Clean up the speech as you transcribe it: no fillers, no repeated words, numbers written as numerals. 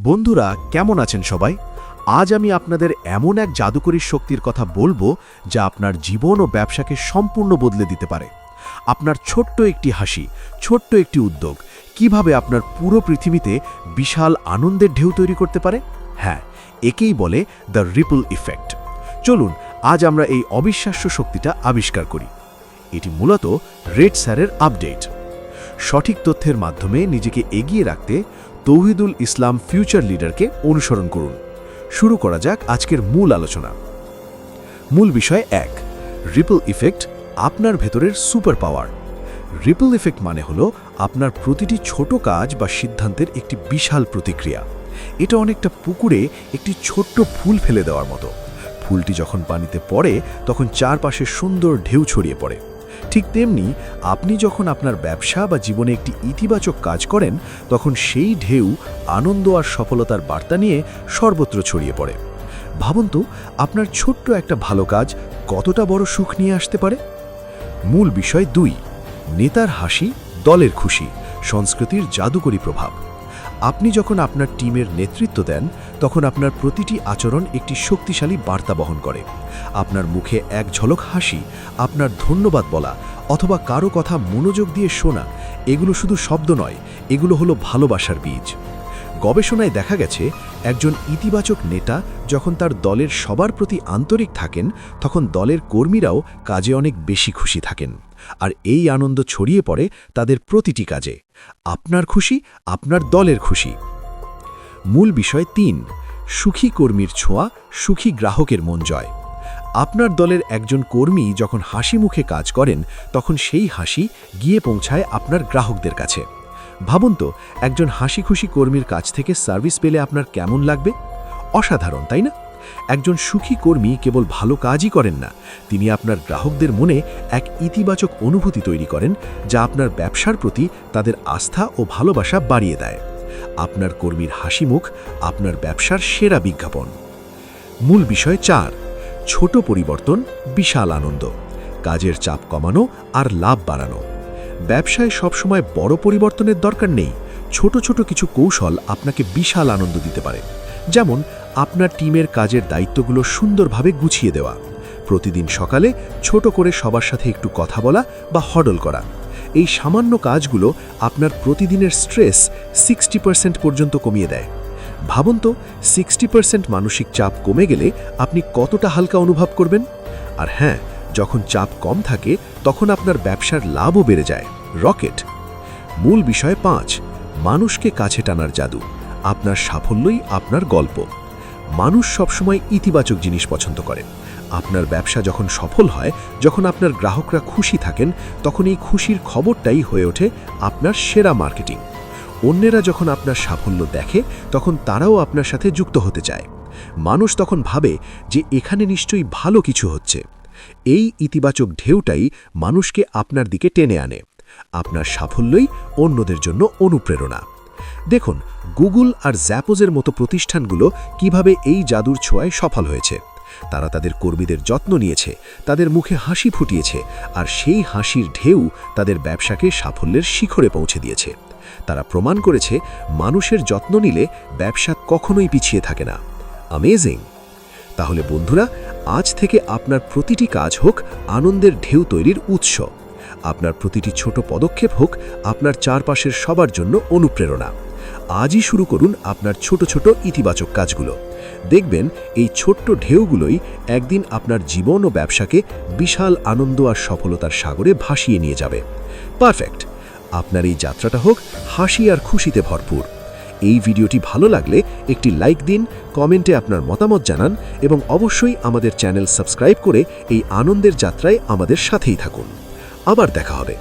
বন্ধুরা, কেমন আছেন সবাই? আজ আমি আপনাদের এমন এক জাদুকরী শক্তির কথা বলবো যা আপনার জীবন ও ব্যবসাকে সম্পূর্ণ বদলে দিতে পারে। আপনার ছোট্ট একটি হাসি, ছোট্ট একটি উদ্যোগ কিভাবে আপনার পুরো পৃথিবীতে বিশাল আনন্দের ঢেউ তৈরি করতে পারে। হ্যাঁ, একেই বলে দ্য রিপল ইফেক্ট। চলুন আজ আমরা এই অবিশ্বাস্য শক্তিটা আবিষ্কার করি। এটি মূলত রেড স্যারের আপডেট। সঠিক তথ্যের মাধ্যমে নিজেকে এগিয়ে রাখতে তৌহিদুল ইসলাম ফিউচার লিডারকে অনুসরণ করুন। শুরু করা যাক আজকের মূল আলোচনা। মূল বিষয় 1, রিপল ইফেক্ট, আপনার ভেতরের সুপার পাওয়ার। রিপল ইফেক্ট মানে হলো আপনার প্রতিটি ছোট কাজ বা সিদ্ধান্তের একটি বিশাল প্রতিক্রিয়া। এটা অনেকটা পুকুরে একটি ছোট্ট ফুল ফেলে দেওয়ার মতো। ফুলটি যখন পানিতে পড়ে তখন চারপাশে সুন্দর ঢেউ ছড়িয়ে পড়ে। ঠিক তেমনি আপনি যখন আপনার ব্যবসা বা জীবনে একটি ইতিবাচক কাজ করেন তখন সেই ঢেউ আনন্দ আর সফলতার বার্তা নিয়ে সর্বত্র ছড়িয়ে পড়ে। ভাবুন তো, আপনার ছোট্ট একটা ভালো কাজ কতটা বড় সুখ নিয়ে আসতে পারে। মূল বিষয় 2, নেতার হাসি, দলের খুশি, সংস্কৃতির জাদুকরী প্রভাব। আপনি যখন আপনার টিমের নেতৃত্ব দেন তখন আপনার প্রতিটি আচরণ একটি শক্তিশালী বার্তা বহন করে। আপনার মুখে এক ঝলক হাসি, আপনার ধন্যবাদ বলা অথবা কারো কথা মনোযোগ দিয়ে শোনা, এগুলো শুধু শব্দ নয়, এগুলো হলো ভালোবাসার বীজ। গবেষণায় দেখা গেছে একজন ইতিবাচক নেতা যখন তার দলের সবার প্রতি আন্তরিক থাকেন তখন দলের কর্মীরাও কাজে অনেক বেশি খুশি থাকেন। আর এই আনন্দ ছড়িয়ে পড়ে তাদের প্রতিটি কাজে। আপনার খুশি আপনার দলের খুশি। মূল বিষয় 3, সুখী কর্মীর ছোঁয়া, সুখী গ্রাহকের মন জয়। আপনার দলের একজন কর্মী যখন হাসি মুখে কাজ করেন তখন সেই হাসি গিয়ে পৌঁছায় আপনার গ্রাহকদের কাছে। ভাবুন তো, একজন হাসি খুশি কর্মীর কাছ থেকে সার্ভিস পেলে আপনার কেমন লাগবে? অসাধারণ, তাই না? একজন সুখী কর্মী কেবল ভালো কাজই করেন না, তিনি আপনার গ্রাহকদের মনে এক ইতিবাচক অনুভূতি তৈরি করেন যা আপনার ব্যবসার প্রতি তাদের আস্থা ও ভালোবাসা বাড়িয়ে দেয়। আপনার কর্মীর হাসি মুখ আপনার ব্যবসার সেরা বিজ্ঞাপন। মূল বিষয় 4, ছোট পরিবর্তন, বিশাল আনন্দ। কাজের চাপ কমানো আর লাভ বাড়ানো। ব্যবসায় সবসময় বড় পরিবর্তনের দরকার নেই। ছোট ছোট কিছু কৌশল আপনাকে বিশাল আনন্দ দিতে পারে। যেমন আপনার টিমের কাজের দায়িত্বগুলো সুন্দরভাবে গুছিয়ে দেওয়া, প্রতিদিন সকালে ছোট করে সবার সাথে একটু কথা বলা বা হডল করা। এই সামান্য কাজগুলো আপনার প্রতিদিনের স্ট্রেস 60% পর্যন্ত কমিয়ে দেয়। ভাবুন তো, 60% মানসিক চাপ কমে গেলে আপনি কতটা হালকা অনুভব করবেন। আর হ্যাঁ, যখন চাপ কম থাকে তখন আপনার ব্যবসার লাভও বেড়ে যায়। রকেট। মূল বিষয় 5, মানুষকে কাছে টানার জাদু। আপনার সাফল্যই আপনার গল্প। মানুষ সবসময় ইতিবাচক জিনিস পছন্দ করে। আপনার ব্যবসা যখন সফল হয়, যখন আপনার গ্রাহকরা খুশি থাকেন, তখন এই খুশির খবরটাই হয়ে ওঠে আপনার সেরা মার্কেটিং। অন্যেরা যখন আপনার সাফল্য দেখে তখন তারাও আপনার সাথে যুক্ত হতে চায়। মানুষ তখন ভাবে যে এখানে নিশ্চয়ই ভালো কিছু হচ্ছে। এই ইতিবাচক ঢেউটাই মানুষকে আপনার দিকে টেনে আনে। আপনার সাফল্যই অন্যদের জন্য অনুপ্রেরণা। দেখুন, গুগল আর জ্যাপোজের মতো প্রতিষ্ঠানগুলো কিভাবে এই জাদুর ছোঁয়ায় সফল হয়েছে। তারা তাদের কর্মীদের যত্ন নিয়েছে, তাদের মুখে হাসি ফুটিয়েছে, আর সেই হাসির ঢেউ তাদের ব্যবসাকে সাফল্যের শিখরে পৌঁছে দিয়েছে। তারা প্রমাণ করেছে মানুষের যত্ন নিলে ব্যবসা কখনোই পিছিয়ে থাকে না। অ্যামেজিং! তাহলে বন্ধুরা, আজ থেকে আপনার প্রতিটি কাজ হোক আনন্দের ঢেউ তৈরির উৎস। আপনার প্রতিটি ছোট পদক্ষেপ হোক আপনার চারপাশের সবার জন্য অনুপ্রেরণা। আজই শুরু করুন আপনার ছোট ছোট ইতিবাচক কাজগুলো। দেখবেন এই ছোট্ট ঢেউগুলোই একদিন আপনার জীবন ও ব্যবসাকে বিশাল আনন্দ আর সফলতার সাগরে ভাসিয়ে নিয়ে যাবে। পারফেক্ট! আপনার এই যাত্রাটা হোক হাসি আর খুশিতে ভরপুর। এই ভিডিওটি ভালো লাগলে একটি লাইক দিন, কমেন্টে আপনার মতামত জানান এবং অবশ্যই আমাদের চ্যানেল সাবস্ক্রাইব করে এই আনন্দের যাত্রায় আমাদের সাথেই থাকুন। আবার দেখা হবে।